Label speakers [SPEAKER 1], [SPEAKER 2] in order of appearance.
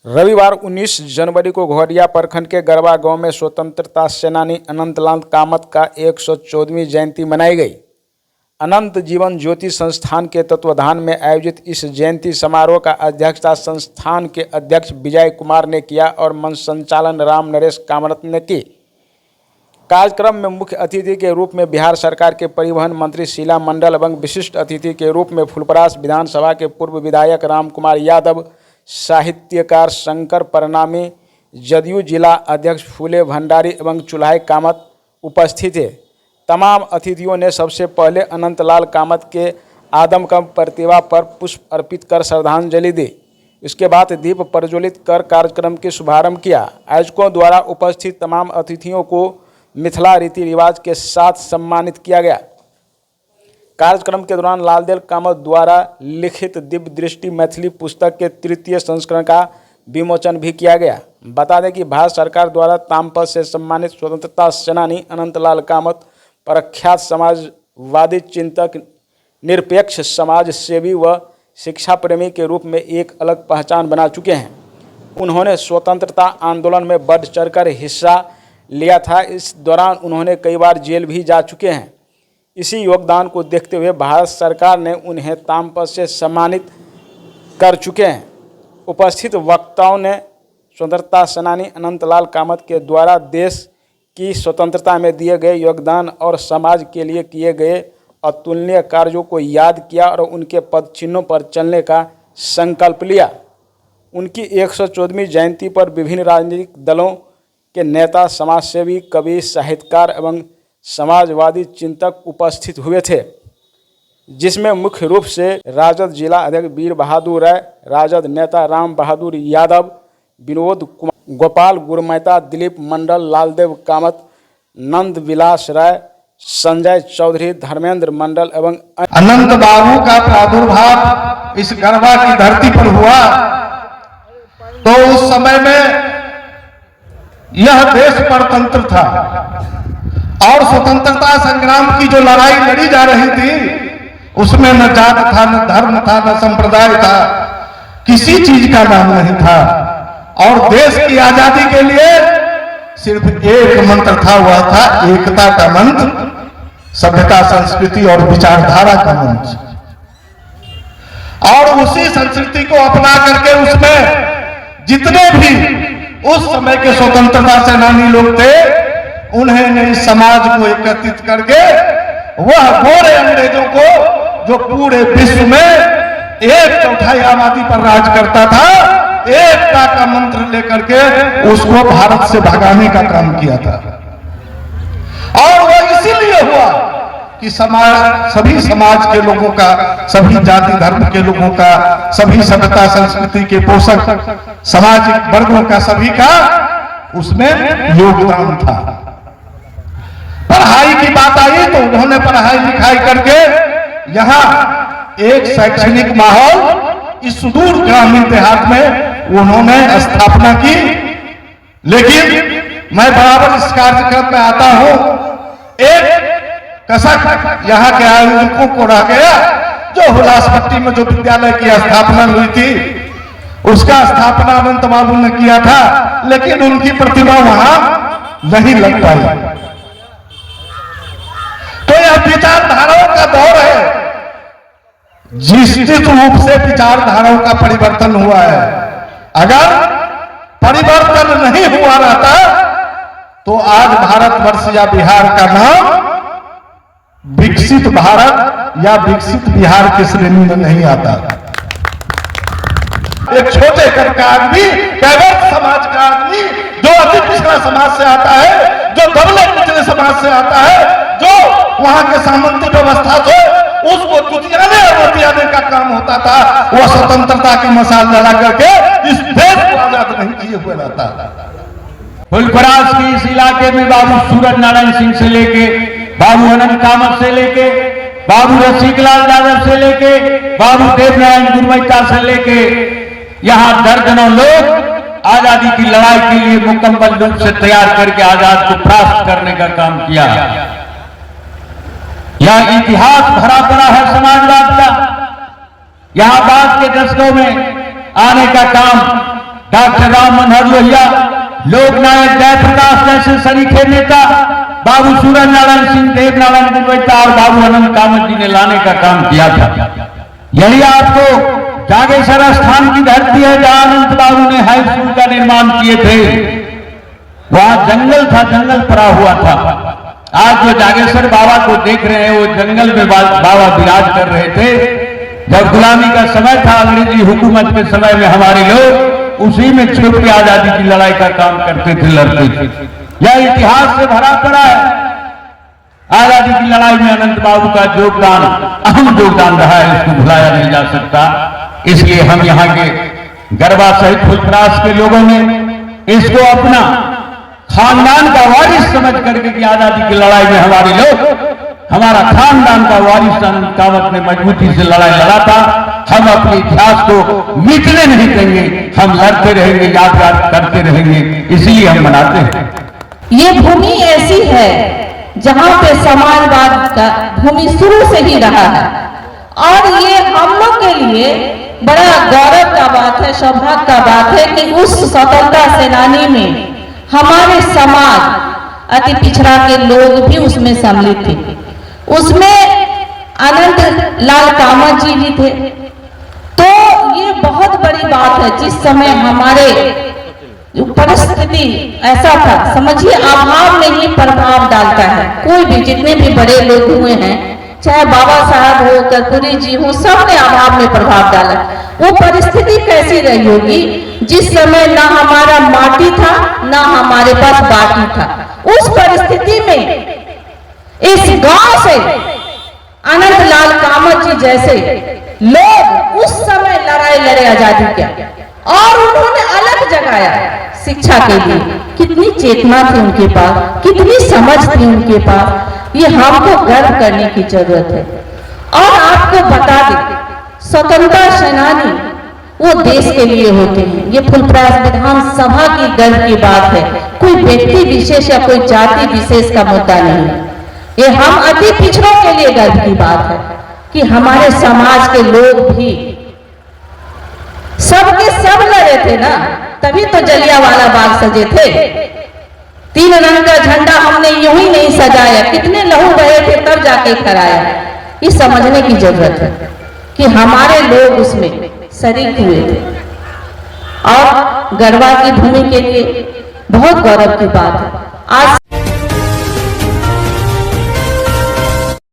[SPEAKER 1] रविवार 19 जनवरी को घोरिया प्रखंड के गरबा गांव में स्वतंत्रता सेनानी अनंतलाल कामत का 114वीं जयंती मनाई गई। अनंत जीवन ज्योति संस्थान के तत्वाधान में आयोजित इस जयंती समारोह का अध्यक्षता संस्थान के अध्यक्ष विजय कुमार ने किया और मंच संचालन राम नरेश कामत ने की। कार्यक्रम में मुख्य अतिथि के रूप में बिहार सरकार के परिवहन मंत्री शीला मंडल एवं विशिष्ट अतिथि के रूप में फुलपरास विधानसभा के पूर्व विधायक राम कुमार यादव, साहित्यकार शंकर परनामी, जदयू जिला अध्यक्ष फूले भंडारी एवं चुल्हाई कामत उपस्थित थे। तमाम अतिथियों ने सबसे पहले अनंतलाल कामत के आदमकद प्रतिभा पर पुष्प अर्पित कर श्रद्धांजलि दी। इसके बाद दीप प्रज्वलित कर कार्यक्रम के शुभारंभ किया। आयोजकों द्वारा उपस्थित तमाम अतिथियों को मिथिला रीति रिवाज के साथ सम्मानित किया गया। कार्यक्रम के दौरान लालदेव कामत द्वारा लिखित दिव्य दृष्टि मैथिली पुस्तक के तृतीय संस्करण का विमोचन भी किया गया। बता दें कि भारत सरकार द्वारा तामपद से सम्मानित स्वतंत्रता सेनानी अनंतलाल कामत प्रख्यात समाजवादी चिंतक, निरपेक्ष समाज सेवी व शिक्षा प्रेमी के रूप में एक अलग पहचान बना चुके हैं। उन्होंने स्वतंत्रता आंदोलन में बढ़ चढ़कर हिस्सा लिया था। इस दौरान उन्होंने कई बार जेल भी जा चुके हैं। इसी योगदान को देखते हुए भारत सरकार ने उन्हें तामपद से सम्मानित कर चुके हैं। उपस्थित वक्ताओं ने स्वतंत्रता सेनानी अनंतलाल कामत के द्वारा देश की स्वतंत्रता में दिए गए योगदान और समाज के लिए किए गए अतुलनीय कार्यों को याद किया और उनके पद चिन्हों पर चलने का संकल्प लिया। उनकी 114वीं जयंती पर विभिन्न राजनीतिक दलों के नेता, समाजसेवी, कवि, साहित्यकार एवं समाजवादी चिंतक उपस्थित हुए थे, जिसमें मुख्य रूप से राजद जिला अध्यक्ष वीर बहादुर राय, राजद नेता राम बहादुर यादव, विनोद कुमार, गोपाल गुरमैता, दिलीप मंडल, लालदेव कामत, नंद विलास राय, संजय चौधरी, धर्मेंद्र मंडल एवं
[SPEAKER 2] अनंत बाबू का प्रादुर्भाव इस गरबा की धरती पर हुआ तो उस समय में यह देश परतंत्र था और स्वतंत्रता संग्राम की जो लड़ाई लड़ी जा रही थी उसमें न जात था, न धर्म था, न संप्रदाय था, किसी चीज का नाम नहीं था। और देश की आजादी के लिए सिर्फ एक मंत्र था, वह था एकता का मंत्र, सभ्यता, संस्कृति और विचारधारा का मंत्र। और उसी संस्कृति को अपना करके उसमें जितने भी उस समय के स्वतंत्रता सेनानी लोग थे उन्होंने इस समाज को एकत्रित करके वह गोरे अंग्रेजों को जो पूरे विश्व में 1/4 आबादी पर राज करता था, एकता का मंत्र लेकर के उसको भारत से भगाने का काम किया था। और वह इसीलिए हुआ कि सभी समाज के लोगों का, सभी जाति धर्म के लोगों का, सभी सभ्यता संस्कृति के पोषक सामाजिक वर्गों का, सभी का उसमें योगदान था। पढ़ाई की बात आई तो उन्होंने पढ़ाई लिखाई करके यहाँ एक शैक्षणिक माहौल इस सुदूर ग्रामीण देहात में उन्होंने स्थापना की। लेकिन मैं बराबर इस कार्यक्रम में आता हूं, एक कसक यहाँ के आयोजकों को रह गया। जो हुलासपट्टी में जो विद्यालय की स्थापना हुई थी उसका स्थापना अनंत बाबू ने किया था, लेकिन उनकी प्रतिभा वहां नहीं लग पाई। तो यह विचारधाराओं का दौर है, निश्चित रूप से विचारधाराओं का परिवर्तन हुआ है। अगर परिवर्तन नहीं हुआ रहता तो आज भारतवर्ष या बिहार का नाम विकसित भारत या विकसित बिहार की श्रेणी में नहीं आता। एक छोटे घर का आदमी, कैवर्त समाज का आदमी, जो अति पिछड़ा समाज से आता है, जो दबले पिछड़े समाज से आता है, जो वहां के सामंती व्यवस्था से उसको दुतियाने और रोटियाने का काम होता था, वह स्वतंत्रता की मसाल जला करके इस देश को आजाद नहीं किए हुए रहता।
[SPEAKER 3] फुलपरास की इस इलाके में बाबू सूरज नारायण सिंह से लेके, बाबू अनंत कामत से लेके, बाबू रसिकलाल यादव से लेके, बाबू देवनारायण गुरमैता से लेके यहाँ दर्जनों लोग आजादी की लड़ाई के लिए मुकम्मल रूप से तैयार करके आजाद को प्राप्त करने का काम किया। यह इतिहास भरा पड़ा है समाजवाद का। यहाँ बाद के दशकों में आने का काम डॉक्टर राम मनोहर लोहिया, लोकनायक जयप्रकाश जैसे सरीखे नेता, बाबू सूरज नारायण सिंह, देव नारायण गुरवैता और बाबू अनंत कामत जी ने लाने का काम किया था। यही आपको जागेश्वर स्थान की धरती है जहां अनंत बाबू ने हाई स्कूल का निर्माण किए थे। वहां जंगल था, जंगल पड़ा हुआ था। आज जो जागेश्वर बाबा को देख रहे हैं वो जंगल में बाबा विराज कर रहे थे। जब गुलामी का समय था, अंग्रेजी हुकूमत के समय में हमारे लोग उसी में छुप के आजादी की लड़ाई का काम करते थे, लड़ते थे। यह इतिहास से भरा पड़ा है। आजादी की लड़ाई में अनंत बाबू का योगदान अहम योगदान रहा है, इसको भुलाया नहीं जा सकता। इसलिए हम यहाँ के गरबा सहित फुलपरास के लोगों ने इसको अपना खानदान का वारिस समझ करके कि आजादी की लड़ाई में हमारे लोग, हमारा खानदान का वारिस अनंत कामत ने मजबूती से लड़ाई लड़ा था। हम अपने इतिहास को मिटने नहीं देंगे, हम लड़ते रहेंगे, याद करते रहेंगे, इसीलिए हम मनाते हैं।
[SPEAKER 4] ये भूमि ऐसी है जहां पे समाजवाद का भूमि शुरू से ही रहा है और ये हम लोग के लिए बड़ा गौरव का बात है, सौभाग्य का बात है कि उस स्वतंत्रता सेनानी में हमारे समाज अति पिछड़ा के लोग भी उसमें सम्मिलित थे। उसमें अनंत लाल कामत जी भी थे। तो ये बहुत बड़ी बात है। जिस समय हमारे परिस्थिति ऐसा था, समझिए अभाव में ही प्रभाव डालता है। कोई भी, जितने भी बड़े लोग हुए हैं, चाहे बाबा साहब हो, कर्पूरी जी हो, सबने अभाव में प्रभाव डाला। वो परिस्थिति कैसी रही होगी जिस समय ना हमारा माटी था ना हमारे पास बाटी था। उस परिस्थिति में इस गांव से अनंत लाल कामत जी जैसे लोग उस समय लड़ाई लड़े आजादी के, और उन्होंने अलग जगाया शिक्षा के लिए। कितनी चेतना थी उनके पास, कितनी समझ थी उनके पास, ये हमको गर्व करने की जरूरत है। और आपको बता दें, स्वतंत्रता सेनानी वो देश के लिए होते हैं। ये फुलपरास विधानसभा की गर्व की बात है, कोई व्यक्ति विशेष या कोई जाति विशेष का मुद्दा नहीं है। ये हम अति पिछड़ों के लिए गर्व की बात है कि हमारे समाज के लोग भी सबके सब लड़े थे ना, तभी तो जलियांवाला बाग सजे थे। 3 रंग का झंडा हमने यूं ही नहीं सजाया, कितने लहू बहे थे तब जाके कराया। ये समझने की जरूरत है कि हमारे लोग उसमें शरीक हुए थे। और गरबा की भूमि के लिए बहुत गौरव की बात है। आज